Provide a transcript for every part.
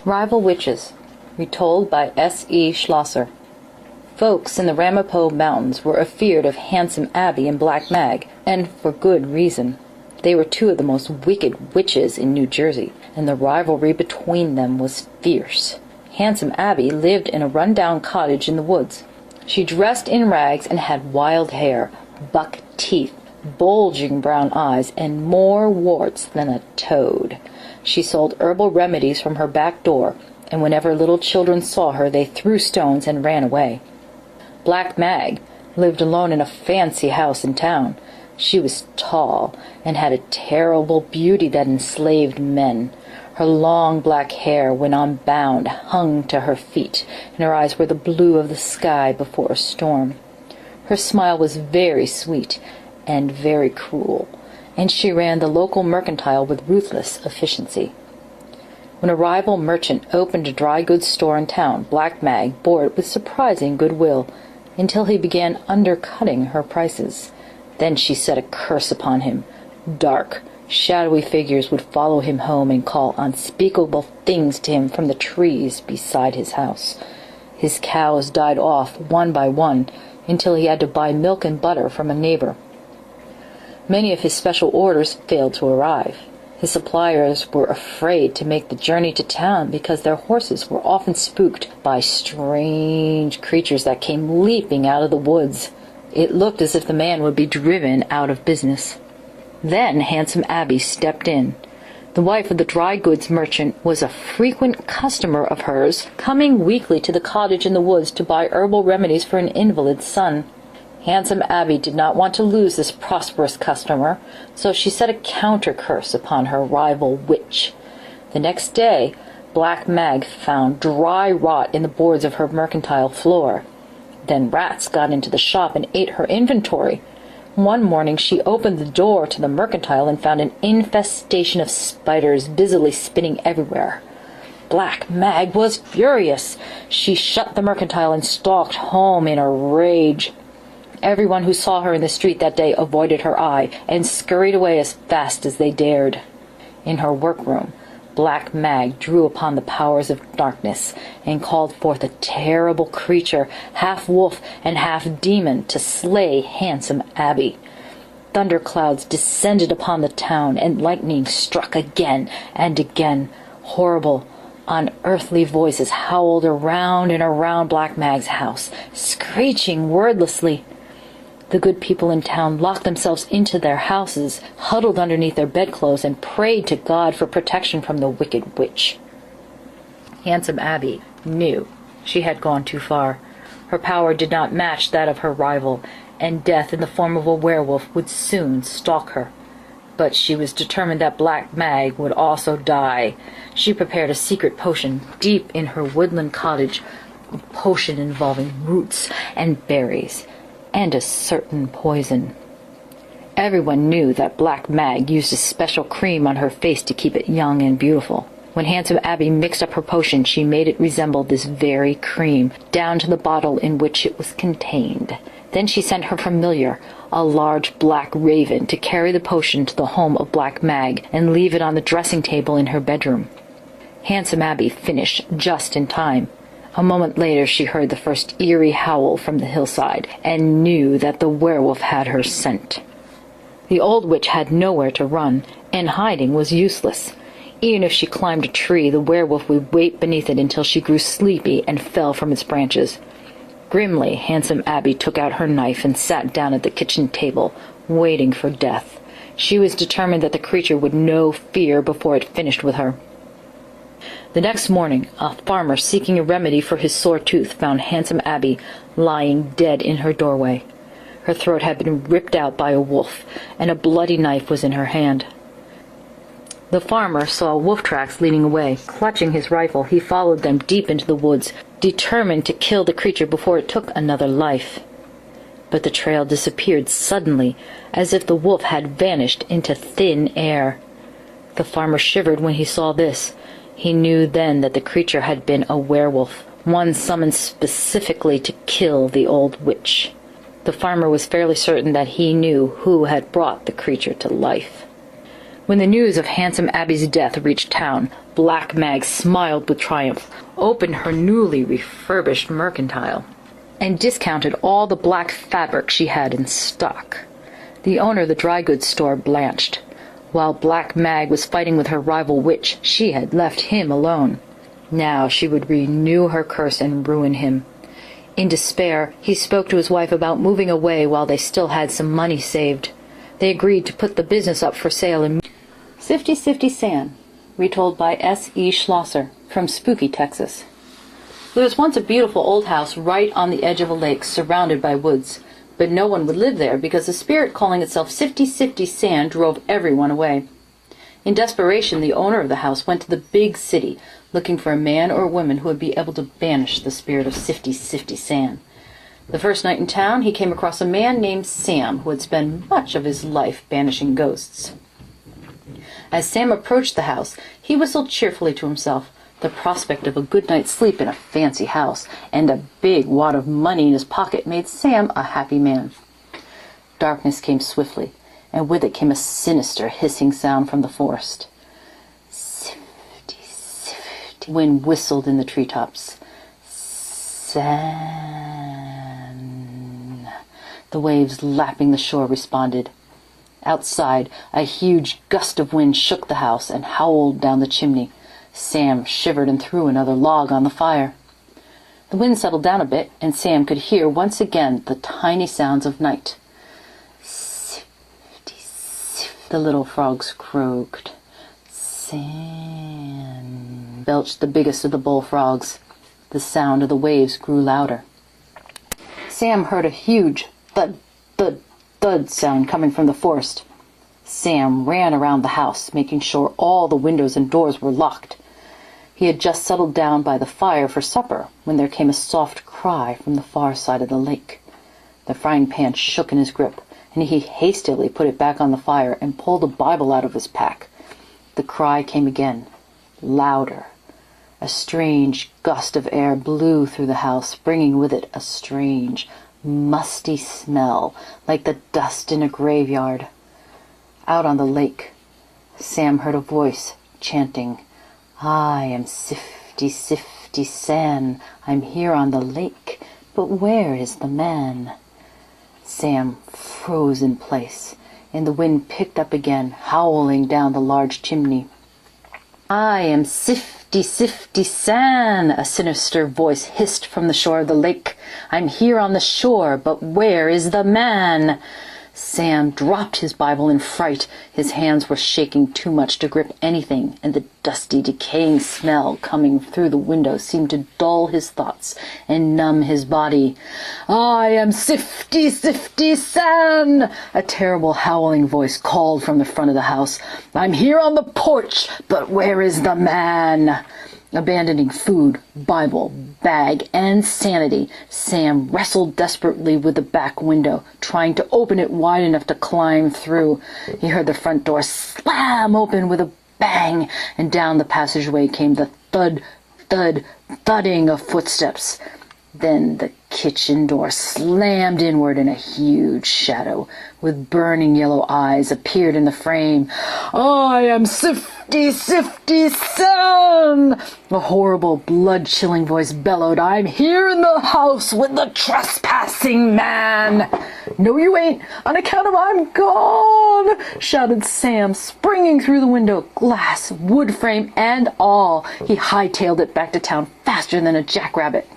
Rival Witches, retold by S.E. Schlosser. Folks in the Ramapo Mountains were afeard of Handsome Abby and Black Mag, and for good reason. They were two of the most wicked witches in New Jersey, and the rivalry between them was fierce. Handsome Abby lived in a run-down cottage in the woods. She dressed in rags and had wild hair, buck teeth, bulging brown eyes, and more warts than a toad. She sold herbal remedies from her back door, and whenever little children saw her they threw stones and ran away. Black Mag lived alone in a fancy house in town. She was tall and had a terrible beauty that enslaved men. Her long black hair, when unbound, hung to her feet, and her eyes were the blue of the sky before a storm. Her smile was very sweet and very cruel, and she ran the local mercantile with ruthless efficiency. When a rival merchant opened a dry goods store in town, Black Mag bore it with surprising goodwill, until he began undercutting her prices. Then she set a curse upon him. Dark, shadowy figures would follow him home and call unspeakable things to him from the trees beside his house. His cows died off one by one, until he had to buy milk and butter from a neighbor. Many of his special orders failed to arrive. His suppliers were afraid to make the journey to town because their horses were often spooked by strange creatures that came leaping out of the woods. It looked as if the man would be driven out of business. Then Handsome Abby stepped in. The wife of the dry goods merchant was a frequent customer of hers, coming weekly to the cottage in the woods to buy herbal remedies for an invalid son. Handsome Abby did not want to lose this prosperous customer, so she set a counter-curse upon her rival witch. The next day, Black Mag found dry rot in the boards of her mercantile floor. Then rats got into the shop and ate her inventory. One morning she opened the door to the mercantile and found an infestation of spiders busily spinning everywhere. Black Mag was furious. She shut the mercantile and stalked home in a rage. Everyone who saw her in the street that day avoided her eye and scurried away as fast as they dared. In her workroom, Black Mag drew upon the powers of darkness and called forth a terrible creature, half wolf and half demon, to slay Handsome Abby. Thunderclouds descended upon the town, and lightning struck again and again. Horrible, unearthly voices howled around and around Black Mag's house, screeching wordlessly. The good people in town locked themselves into their houses, huddled underneath their bedclothes, and prayed to God for protection from the wicked witch. Handsome Abby knew she had gone too far. Her power did not match that of her rival, and death in the form of a werewolf would soon stalk her. But she was determined that Black Mag would also die. She prepared a secret potion deep in her woodland cottage, a potion involving roots and berries, and a certain poison. Everyone knew that Black Mag used a special cream on her face to keep it young and beautiful. When Handsome Abby mixed up her potion, she made it resemble this very cream, down to the bottle in which it was contained. Then she sent her familiar, a large black raven, to carry the potion to the home of Black Mag and leave it on the dressing table in her bedroom. Handsome Abby finished just in time. A moment later she heard the first eerie howl from the hillside, and knew that the werewolf had her scent. The old witch had nowhere to run, and hiding was useless. Even if she climbed a tree, the werewolf would wait beneath it until she grew sleepy and fell from its branches. Grimly, Handsome Abby took out her knife and sat down at the kitchen table, waiting for death. She was determined that the creature would know fear before it finished with her. The next morning, a farmer seeking a remedy for his sore tooth found Handsome Abby lying dead in her doorway. Her throat had been ripped out by a wolf, and a bloody knife was in her hand. The farmer saw wolf tracks leading away. Clutching his rifle, he followed them deep into the woods, determined to kill the creature before it took another life. But the trail disappeared suddenly, as if the wolf had vanished into thin air. The farmer shivered when he saw this. He knew then that the creature had been a werewolf, one summoned specifically to kill the old witch. The farmer was fairly certain that he knew who had brought the creature to life. When the news of Handsome Abby's death reached town, Black Mag smiled with triumph, opened her newly refurbished mercantile, and discounted all the black fabric she had in stock. The owner of the dry goods store blanched. While Black Mag was fighting with her rival witch, she had left him alone. Now she would renew her curse and ruin him. In despair, he spoke to his wife about moving away while they still had some money saved. They agreed to put the business up for sale in Sifty San, retold by S.E. Schlosser, from spooky Texas. There was once a beautiful old house right on the edge of a lake surrounded by woods, but no one would live there because the spirit calling itself Sifty San drove everyone away. In desperation, the owner of the house went to the big city, looking for a man or woman who would be able to banish the spirit of Sifty San. The first night in town, he came across a man named Sam, who had spent much of his life banishing ghosts. As Sam approached the house, he whistled cheerfully to himself. The prospect of a good night's sleep in a fancy house and a big wad of money in his pocket made Sam a happy man. Darkness came swiftly, and with it came a sinister hissing sound from the forest. Sifty, sifty. Wind whistled in the treetops. San. The waves lapping the shore responded. Outside, a huge gust of wind shook the house and howled down the chimney. Sam shivered and threw another log on the fire. The wind settled down a bit, and Sam could hear once again the tiny sounds of night. Sifty, sifty, the little frogs croaked. Sam, belched the biggest of the bullfrogs. The sound of the waves grew louder. Sam heard a huge thud, thud, thud sound coming from the forest. Sam ran around the house, making sure all the windows and doors were locked. He had just settled down by the fire for supper when there came a soft cry from the far side of the lake. The frying pan shook in his grip, and he hastily put it back on the fire and pulled a Bible out of his pack. The cry came again, louder. A strange gust of air blew through the house, bringing with it a strange, musty smell, like the dust in a graveyard. Out on the lake, Sam heard a voice chanting, "I am Sifty San. I'm here on the lake, but where is the man?" Sam froze in place, and the wind picked up again, howling down the large chimney. "I am Sifty San," a sinister voice hissed from the shore of the lake. "I'm here on the shore, but where is the man?" Sam dropped his Bible in fright. His hands were shaking too much to grip anything, and the dusty, decaying smell coming through the window seemed to dull his thoughts and numb his body. "I am Sifty San!" a terrible howling voice called from the front of the house. "I'm here on the porch, but where is the man?" Abandoning food, Bible, bag, and sanity, Sam wrestled desperately with the back window, trying to open it wide enough to climb through. He heard the front door slam open with a bang, and down the passageway came the thud, thud, thudding of footsteps. Then the kitchen door slammed inward, and a huge shadow with burning yellow eyes appeared in the frame. "I am Sifty San!" A horrible, blood-chilling voice bellowed. "I'm here in the house with the trespassing man." "No, you ain't, on account of I'm gone!" shouted Sam, springing through the window, glass, wood frame, and all. He hightailed it back to town faster than a jackrabbit.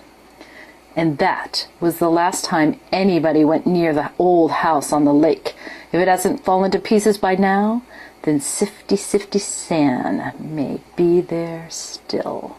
And that was the last time anybody went near the old house on the lake. If it hasn't fallen to pieces by now, then Sifty San may be there still.